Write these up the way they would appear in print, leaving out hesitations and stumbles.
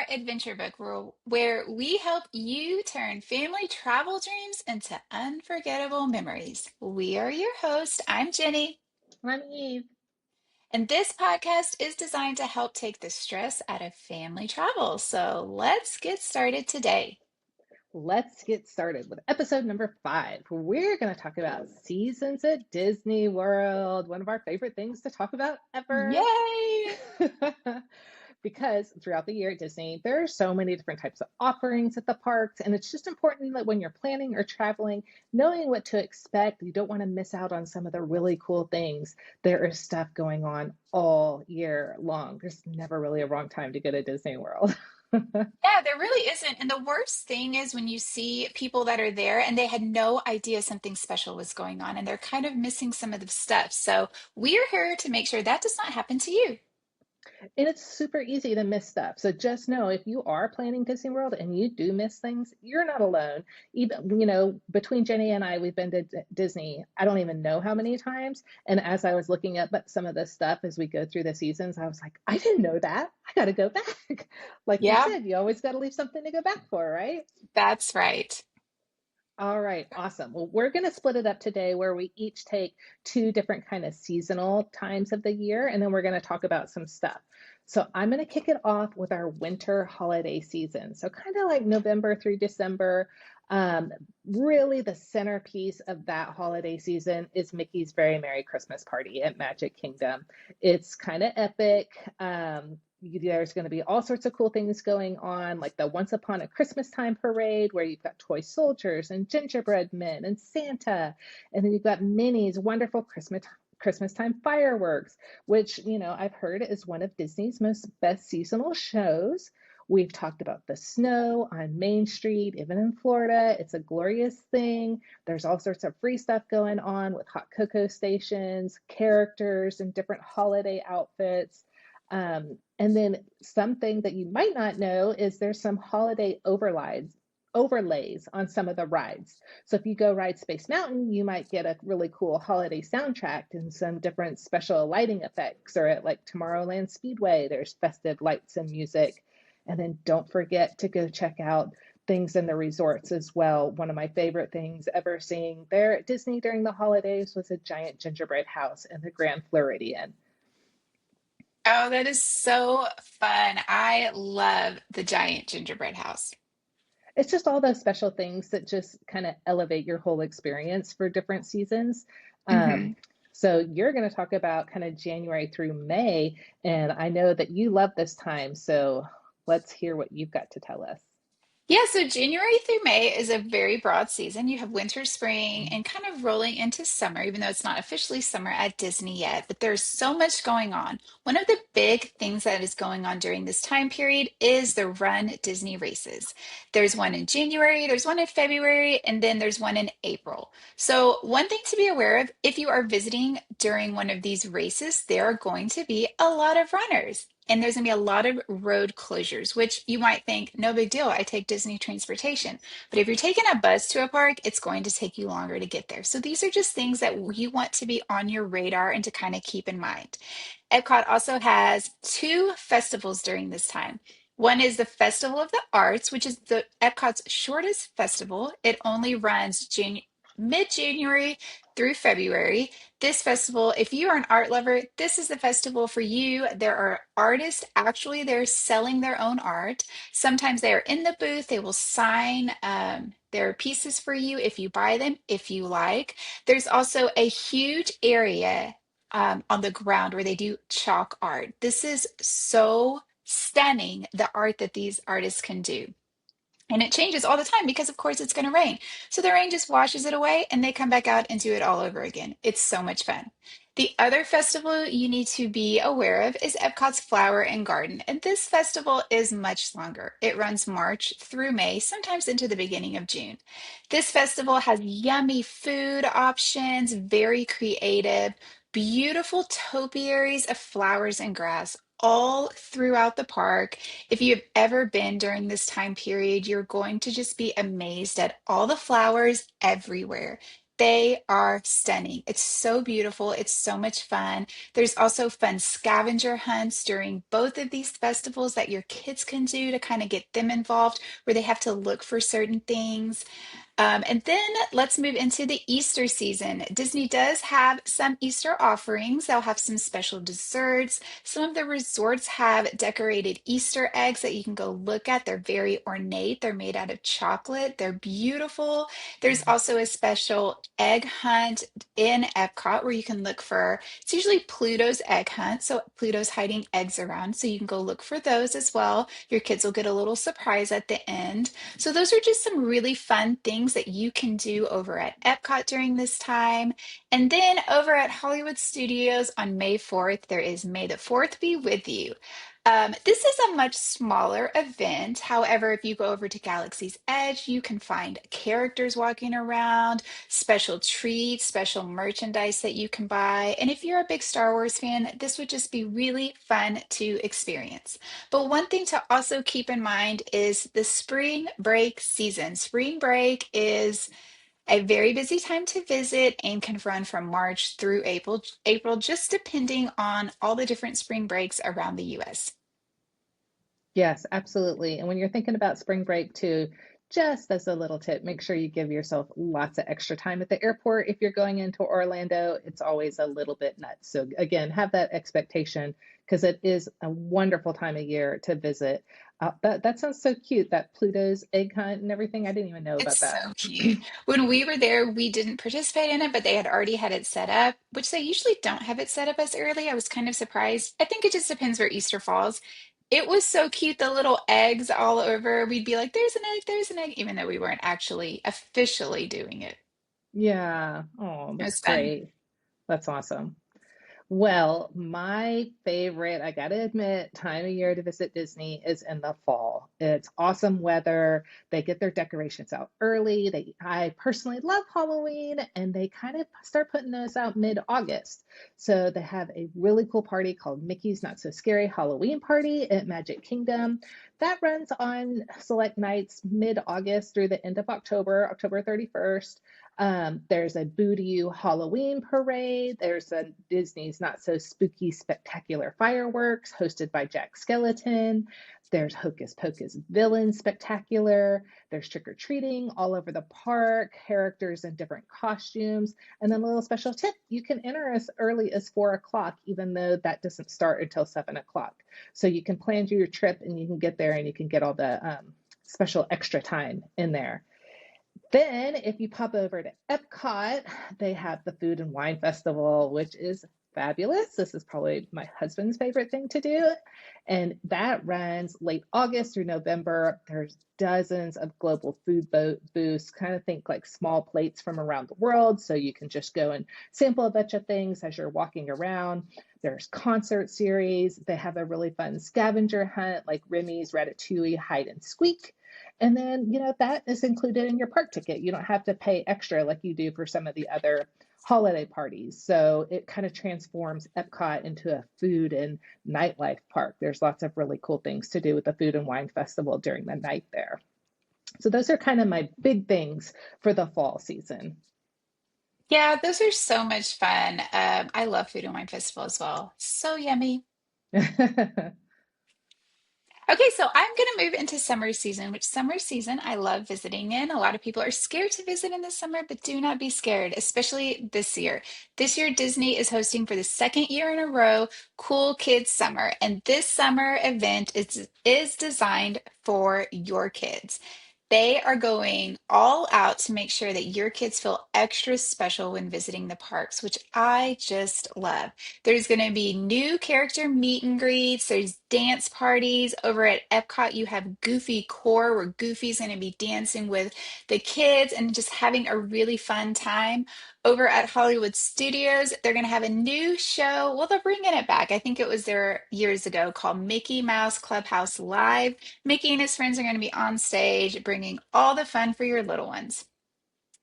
adventure book where we help you turn family travel dreams into unforgettable memories. We are your hosts. I'm Jenny, I'm Eve. and this podcast is designed to help take the stress out of family travel. So let's get started today. Let's get started with episode number 5. We're going to talk about seasons at Disney World, one of our favorite things to talk about ever. Yay! Because throughout the year at Disney, there are so many different types of offerings at the parks, and it's just important that when you're planning or traveling, knowing what to expect, you don't want to miss out on some of the really cool things. There is stuff going on all year long. There's never really a wrong time to go to Disney World. Yeah, there really isn't. And the worst thing is when you see people that are there and they had no idea something special was going on and they're kind of missing some of the stuff. So we're here to make sure that does not happen to you. And it's super easy to miss stuff. So just know if you are planning Disney World and you do miss things, you're not alone. Even, between Jenny and I, we've been to Disney, I don't even know how many times. And as I was looking up at some of this stuff as we go through the seasons, I was like, I didn't know that. I got to go back. Like you Yeah, said, you always got to leave something to go back for, right? that's right. All right, awesome. Well, we're going to split it up today where we each take two different kind of seasonal times of the year, and then we're going to talk about some stuff. So I'm going to kick it off with our winter holiday season. So kind of like November through December. Um, Really, the centerpiece of that holiday season is Mickey's Very Merry Christmas Party at Magic Kingdom. It's kind of epic. There's going to be all sorts of cool things going on, like the Once Upon a Christmas Time parade, where you've got toy soldiers and gingerbread men and Santa, and then you've got Minnie's wonderful Christmas time fireworks, which I've heard is one of Disney's most best seasonal shows. We've talked about the snow on Main Street, even in Florida. It's a glorious thing. There's all sorts of free stuff going on with hot cocoa stations, characters, and different holiday outfits. And then something that you might not know is there's some holiday overlays on some of the rides. So if you go ride Space Mountain, you might get a really cool holiday soundtrack and some different special lighting effects. Or at like Tomorrowland Speedway, there's festive lights and music. And then don't forget to go check out things in the resorts as well. One of my favorite things ever seeing there at Disney during the holidays was a giant gingerbread house in the Grand Floridian. Oh, that is so fun. I love the giant gingerbread house. It's just all those special things that just kind of elevate your whole experience for different seasons. Um, Mhm. so you're going to talk about kind of January through May, and I know that you love this time. So let's hear what you've got to tell us. Yeah, so January through May is a very broad season. You have winter, spring, and kind of rolling into summer, even though it's not officially summer at Disney yet, but there's so much going on. One of the big things that is going on during this time period is the Run Disney races. There's one in January, there's one in February, and then there's one in April. So, one thing to be aware of if you are visiting during one of these races, there are going to be a lot of runners. And there's going to be a lot of road closures, which you might think, no big deal. I take Disney transportation. But if you're taking a bus to a park, it's going to take you longer to get there. So these are just things that you want to be on your radar and to kind of keep in mind. Epcot also has two festivals during this time. One is the Festival of the Arts, which is the Epcot's shortest festival. It only runs mid-January through February. This festival, if you are an art lover, this is the festival for you. There are artists actually there selling their own art. Sometimes they are in the booth. They will sign their pieces for you if you buy them, if you like. There's also a huge area on the ground where they do chalk art. This is so stunning, the art that these artists can do. And it changes all the time because, of course, it's going to rain. So the rain just washes it away and they come back out and do it all over again. It's so much fun. The other festival you need to be aware of is Epcot's Flower and Garden. And this festival is much longer. It runs March through May, sometimes into the beginning of June. This festival has yummy food options, very creative, beautiful topiaries of flowers and grass all throughout the park. If you've ever been during this time period, you're going to just be amazed at all the flowers everywhere. They are stunning. It's so beautiful. It's so much fun. There's also fun scavenger hunts during both of these festivals that your kids can do to kind of get them involved, where they have to look for certain things. And then let's move into the Easter season. Disney does have some Easter offerings. They'll have some special desserts. Some of the resorts have decorated Easter eggs that you can go look at. They're very ornate. They're made out of chocolate. They're beautiful. There's also a special egg hunt in Epcot where you can look for, it's usually Pluto's egg hunt. So Pluto's hiding eggs around. So you can go look for those as well. Your kids will get a little surprise at the end. So those are just some really fun things that you can do over at Epcot during this time. And then over at Hollywood Studios on May 4th, there is May the 4th Be With You. This is a much smaller event. However, if you go over to Galaxy's Edge, you can find characters walking around, special treats, special merchandise that you can buy. And if you're a big Star Wars fan, this would just be really fun to experience. But one thing to also keep in mind is the spring break season. Spring break is a very busy time to visit and can run from March through April, just depending on all the different spring breaks around the US. Yes, absolutely. And when you're thinking about spring break too, just as a little tip, make sure you give yourself lots of extra time at the airport. If you're going into Orlando, it's always a little bit nuts. So again, have that expectation because it is a wonderful time of year to visit. That sounds so cute, that Pluto's egg hunt and everything. I didn't even know It's about so that. cute. When we were there, we didn't participate in it, but they had already had it set up, which they usually don't have it set up as early. I was kind of surprised. I think it just depends where Easter falls. It was so cute, the little eggs all over. We'd be like, there's an egg, even though we weren't actually officially doing it. Yeah. Oh, It that's was fun. great. That's awesome. Well, my favorite, I gotta admit, time of year to visit Disney is in the fall. It's awesome weather. They get their decorations out early. I personally love Halloween, and they kind of start putting those out mid-August. So they have a really cool party called Mickey's Not So Scary Halloween Party at Magic Kingdom. That runs on select nights mid-August through the end of October, October 31st. There's a Boo to You Halloween parade. There's a Disney's Not So Spooky Spectacular Fireworks hosted by Jack Skellington. There's Hocus Pocus Villain Spectacular. There's trick or treating all over the park, characters in different costumes. And then a little special tip, you can enter as early as 4 o'clock, even though that doesn't start until 7 o'clock. So you can plan your trip and you can get there and you can get all the special extra time in there. Then, if you pop over to Epcot, they have the Food and Wine Festival, which is fabulous. This is probably my husband's favorite thing to do. And that runs late August through November. There's dozens of global food booths, kind of think like small plates from around the world. So you can just go and sample a bunch of things as you're walking around. There's concert series. They have a really fun scavenger hunt like Remy's Ratatouille Hide and Squeak. And then, that is included in your park ticket. You don't have to pay extra like you do for some of the other holiday parties. So it kind of transforms Epcot into a food and nightlife park. There's lots of really cool things to do with the Food and Wine Festival during the night there. So those are kind of my big things for the fall season. Yeah, those are so much fun. I love Food and Wine Festival as well. So yummy. Okay, so I'm going to move into summer season, which summer season I love visiting in. A lot of people are scared to visit in the summer, but do not be scared, especially this year. This year, Disney is hosting for the second year in a row Cool Kids Summer, and this summer event is designed for your kids. They are going all out to make sure that your kids feel extra special when visiting the parks, which I just love. There's going to be new character meet and greets. There's dance parties. Over at Epcot, you have Goofy Core, where Goofy's going to be dancing with the kids and just having a really fun time. Over at Hollywood Studios, they're going to have a new show. Well, they're bringing it back. I think it was there years ago called Mickey Mouse Clubhouse Live. Mickey and his friends are going to be on stage bringing all the fun for your little ones.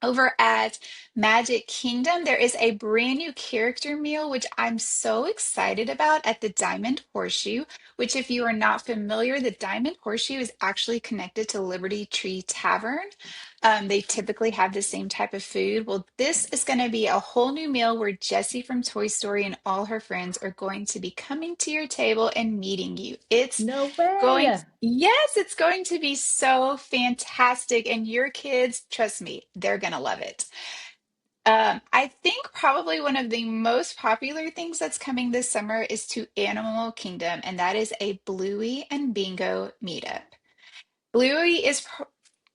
Over at Magic Kingdom, there is a brand new character meal, which I'm so excited about at the Diamond Horseshoe, which, if you are not familiar, the Diamond Horseshoe is actually connected to Liberty Tree Tavern. They typically have the same type of food. Well, this is going to be a whole new meal where Jessie from Toy Story and all her friends are going to be coming to your table and meeting you. It's No going, way. yes, it's going to be so fantastic. And your kids, trust me, they're going to love it. I think probably one of the most popular things that's coming this summer is to Animal Kingdom, and that is a Bluey and Bingo meetup. Bluey is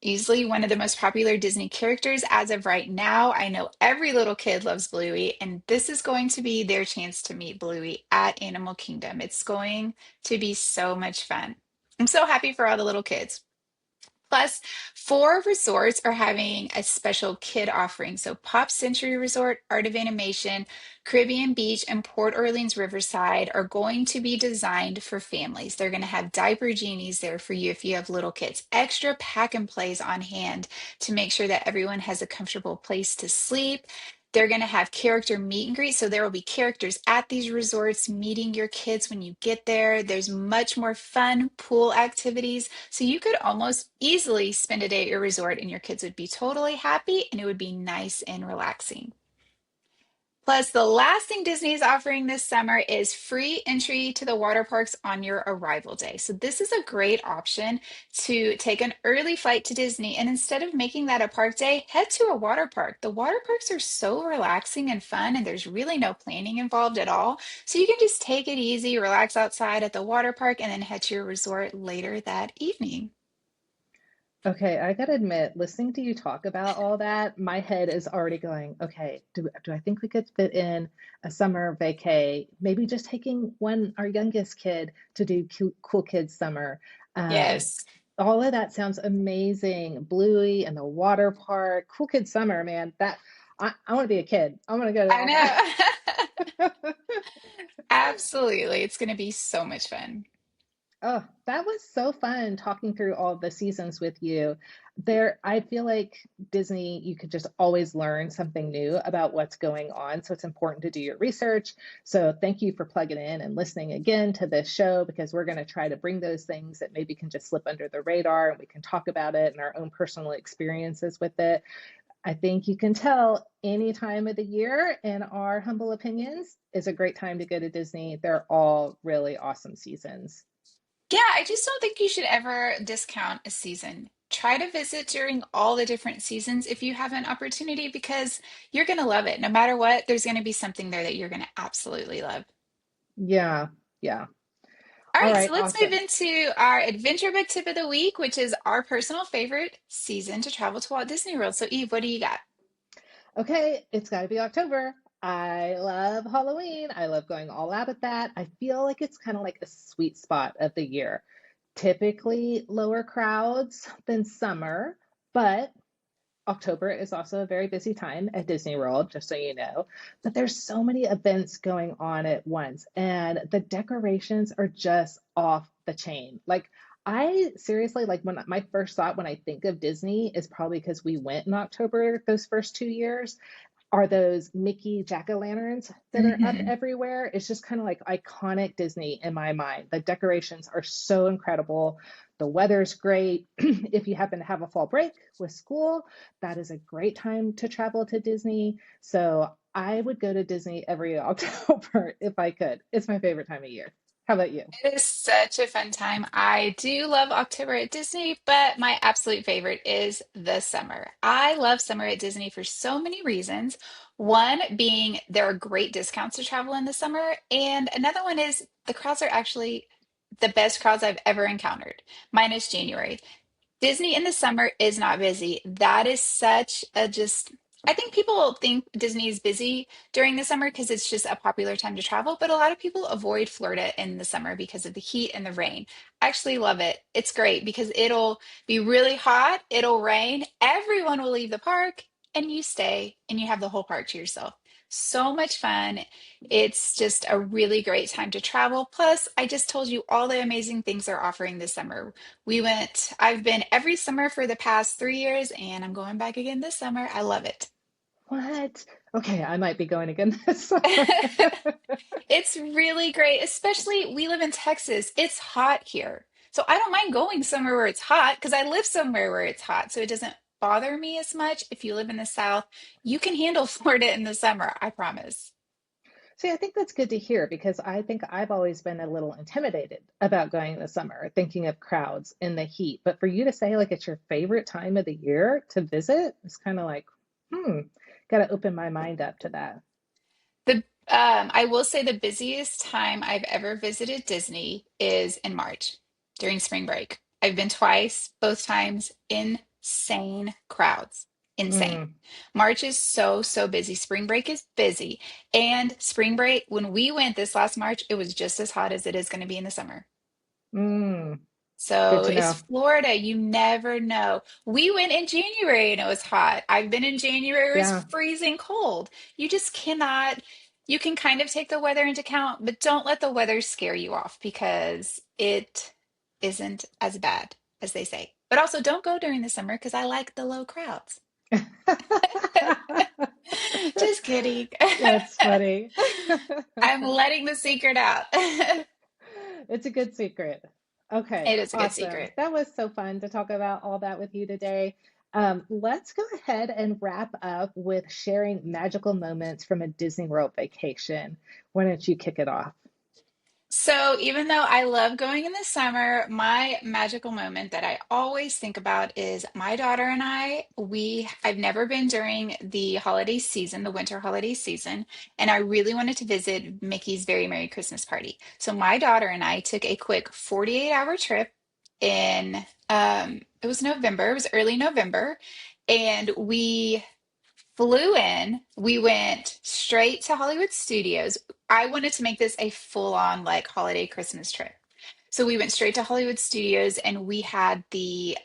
easily one of the most popular Disney characters as of right now. I know every little kid loves Bluey, and this is going to be their chance to meet Bluey at Animal Kingdom. It's going to be so much fun. I'm so happy for all the little kids. Plus, four resorts are having a special kid offering. So, Pop Century Resort, Art of Animation, Caribbean Beach, and Port Orleans Riverside are going to be designed for families. They're going to have diaper genies there for you if you have little kids, extra pack and plays on hand to make sure that everyone has a comfortable place to sleep. They're going to have character meet and greet. So there will be characters at these resorts meeting your kids when you get there. There's much more fun pool activities. So you could almost easily spend a day at your resort and your kids would be totally happy and it would be nice and relaxing. Plus, the last thing Disney is offering this summer is free entry to the water parks on your arrival day. So, this is a great option to take an early flight to Disney. And instead of making that a park day, head to a water park. The water parks are so relaxing and fun, and there's really no planning involved at all. So, you can just take it easy, relax outside at the water park, and then head to your resort later that evening. Okay, I gotta admit, listening to you talk about all that, my head is already going, okay, do I think we could fit in a summer vacay? Maybe just taking our youngest kid to do cool kids summer. Um, Yes, all of that sounds amazing. Bluey and the water park, cool kids summer, man. I want to be a kid. I want to go to I all that. know. Absolutely. It's going to be so much fun. Oh, that was so fun talking through all the seasons with you. I feel like Disney, you could just always learn something new about what's going on. So it's important to do your research. So thank you for plugging in and listening again to this show because we're going to try to bring those things that maybe can just slip under the radar and we can talk about it and our own personal experiences with it. I think you can tell any time of the year, in our humble opinions, is a great time to go to Disney. They're all really awesome seasons. Yeah, I just don't think you should ever discount a season. Try to visit during all the different seasons if you have an opportunity because you're going to love it. No matter what, there's going to be something there that you're going to absolutely love. Yeah, yeah. All All right, right, so let's move awesome. into our adventure book tip of the week, which is our personal favorite season to travel to Walt Disney World. So, Eve, what do you got? Okay, it's got to be October. I love Halloween. I love going all out at that. I feel like it's kind of like a sweet spot of the year. Typically lower crowds than summer, but October is also a very busy time at Disney World, just so you know. But there's so many events going on at once, and the decorations are just off the chain. Like, I seriously, like, when my first thought when I think of Disney is probably because we went in October those first 2 years, are those Mickey jack-o'-lanterns that are up Hmm. everywhere. It's just kind of like iconic Disney in my mind. The decorations are so incredible. The weather's great. If you happen to have a fall break with school, that is a great time to travel to Disney. So I would go to Disney every October if I could. It's my favorite time of year. How about you? It is such a fun time. I do love October at Disney, but my absolute favorite is the summer. I love summer at Disney for so many reasons. One being there are great discounts to travel in the summer, and another one is the crowds are actually the best crowds I've ever encountered, minus January. Disney in the summer is not busy. That is such a just, I think people think Disney is busy during the summer because it's just a popular time to travel, but a lot of people avoid Florida in the summer because of the heat and the rain. I actually love it. It's great because it'll be really hot, it'll rain, everyone will leave the park, and you stay and you have the whole park to yourself. So much fun. It's just a really great time to travel. Plus, I just told you all the amazing things they're offering this summer. I've been every summer for the past 3 years, and I'm going back again this summer. I love it. What? Okay, I might be going again this summer. It's really great, especially we live in Texas. It's hot here. So I don't mind going somewhere where it's hot because I live somewhere where it's hot. So it doesn't bother me as much. If you live in the South, you can handle Florida in the summer, I promise. See, I think that's good to hear because I think I've always been a little intimidated about going in the summer, thinking of crowds in the heat. But for you to say like it's your favorite time of the year to visit, it's kind of like, hmm, got to open my mind up to that. I will say the busiest time I've ever visited Disney is in March during spring break. I've been twice, both times insane crowds. Insane. Mm, March is so, so busy. Spring break is busy. And spring break, when we went this last March, it was just as hot as it is going to be in the summer. mm, good So to it's know. Florida. You never know. We went in January and it was hot. I've been in January where it's Yeah. freezing cold. You just cannot, you can kind of take the weather into account, but don't let the weather scare you off because it isn't as bad as they say. But also don't go during the summer because I like the low crowds. Just kidding. That's funny. I'm letting the secret out. It's a good secret. Okay, It is a good awesome. secret. That was so fun to talk about all that with you today. Let's go ahead and wrap up with sharing magical moments from a Disney World vacation. Why don't you kick it off? So, even though I love going in the summer, my magical moment that I always think about is my daughter and I've never been during the holiday season, the winter holiday season, and I really wanted to visit Mickey's Very Merry Christmas Party. So, my daughter and I took a quick 48-hour trip in, it was November, it was early November, and we flew in. We went straight to Hollywood Studios. I wanted to make this a full-on like holiday Christmas trip. So we went straight to Hollywood Studios and we had the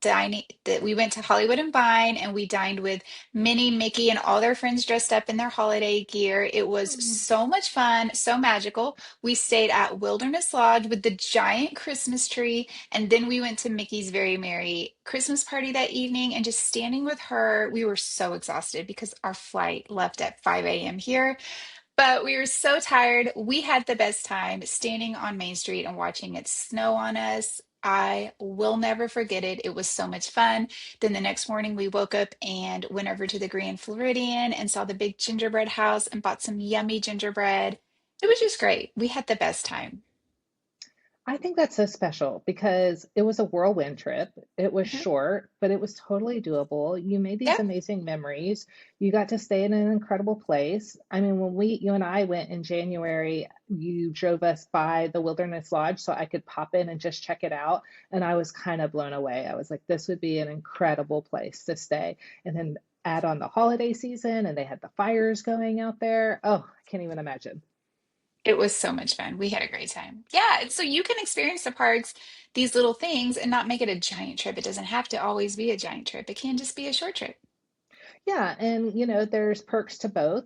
dining that we went to Hollywood and Vine and we dined with Minnie, Mickey, and all their friends dressed up in their holiday gear. It was so much fun, so magical. We stayed at Wilderness Lodge with the giant Christmas tree, and then we went to Mickey's Very Merry Christmas party that evening. And just standing with her, we were so exhausted because our flight left at 5 a.m. here. But we were so tired. We had the best time standing on Main Street and watching it snow on us. I will never forget it. It was so much fun. Then the next morning, we woke up and went over to the Grand Floridian and saw the big gingerbread house and bought some yummy gingerbread. It was just great. We had the best time. I think that's so special because it was a whirlwind trip. It was Mhm. short, but it was totally doable. You made these Yeah. amazing memories. You got to stay in an incredible place. I mean, you and I went in January, you drove us by the Wilderness Lodge so I could pop in and just check it out. And I was kind of blown away. I was like, this would be an incredible place to stay. And then add on the holiday season, and they had the fires going out there. Oh, I can't even imagine. It was so much fun. We had a great time. Yeah, and so you can experience the parks, these little things, and not make it a giant trip. It doesn't have to always be a giant trip. It can just be a short trip. Yeah, and there's perks to both.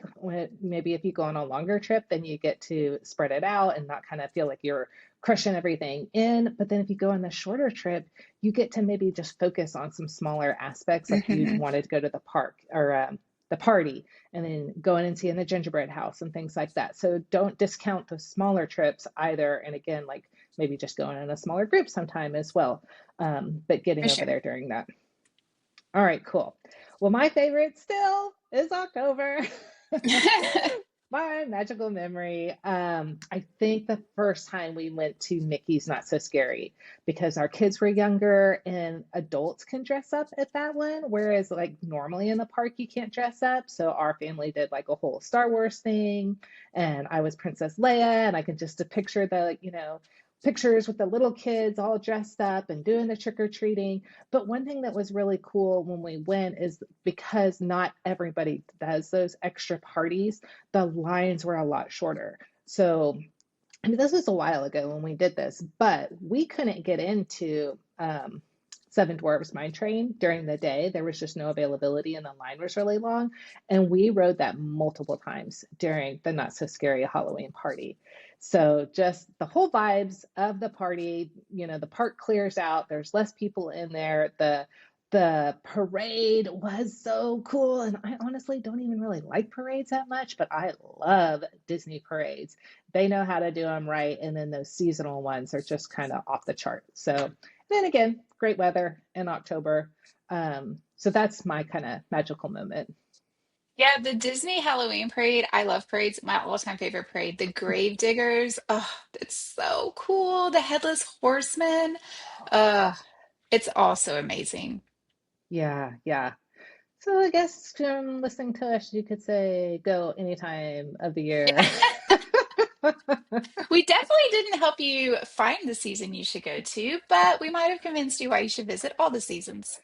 Maybe if you go on a longer trip, then you get to spread it out and not kind of feel like you're crushing everything in. But then if you go on the shorter trip, you get to maybe just focus on some smaller aspects, like you Mhm. wanted to go to the park or the party, and then going and seeing the gingerbread house and things like that. So don't discount the smaller trips either. And again, like maybe just going in a smaller group sometime as well, but For getting over sure. there during that. All right, cool. Well, my favorite still is October. My magical memory. I think the first time we went to Mickey's Not So Scary because our kids were younger and adults can dress up at that one, whereas like normally in the park you can't dress up. So our family did like a whole Star Wars thing, and I was Princess Leia, and I can just picture the pictures with the little kids all dressed up and doing the trick or treating. But one thing that was really cool when we went is because not everybody does those extra parties, the lines were a lot shorter. So, I mean, this was a while ago when we did this, but we couldn't get into Seven Dwarfs Mine Train during the day. There was just no availability and the line was really long. And we rode that multiple times during the Not So Scary Halloween party. So just the whole vibes of the party, the park clears out, there's less people in there. The parade was so cool. And I honestly don't even really like parades that much, but I love Disney parades. They know how to do them right. And then those seasonal ones are just kind of off the chart. So then again, great weather in October. So that's my kind of magical moment. Yeah, the Disney Halloween parade. I love parades. My all-time favorite parade, the Grave Diggers. Oh, it's so cool. The Headless Horseman. Uh, it's also amazing. Yeah, yeah. So I guess from listening to us, you could say go any time of the year. We definitely didn't help you find the season you should go to, but we might have convinced you why you should visit all the seasons.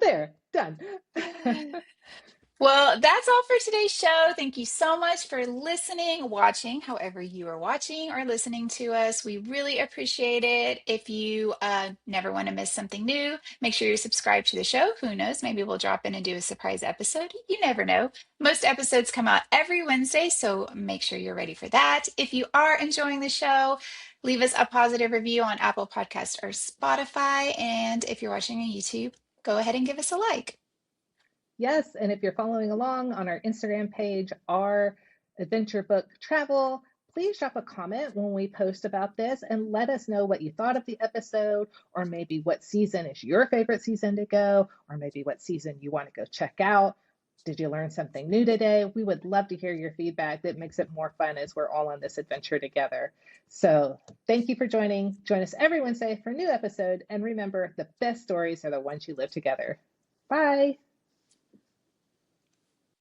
There, done. Well, that's all for today's show. Thank you so much for listening, watching, however you are watching or listening to us. We really appreciate it. If you never want to miss something new, make sure you're subscribed to the show. Who knows? Maybe we'll drop in and do a surprise episode. You never know. Most episodes come out every Wednesday, so make sure you're ready for that. If you are enjoying the show, leave us a positive review on Apple Podcast or Spotify. And if you're watching on YouTube, go ahead and give us a like. Yes, and if you're following along on our Instagram page, our adventure book travel, please drop a comment when we post about this and let us know what you thought of the episode, or maybe what season is your favorite season to go, or maybe what season you want to go check out. Did you learn something new today? We would love to hear your feedback. That makes it more fun as we're all on this adventure together. So thank you for joining. Join us every Wednesday for a new episode. And remember, the best stories are the ones you live together. Bye.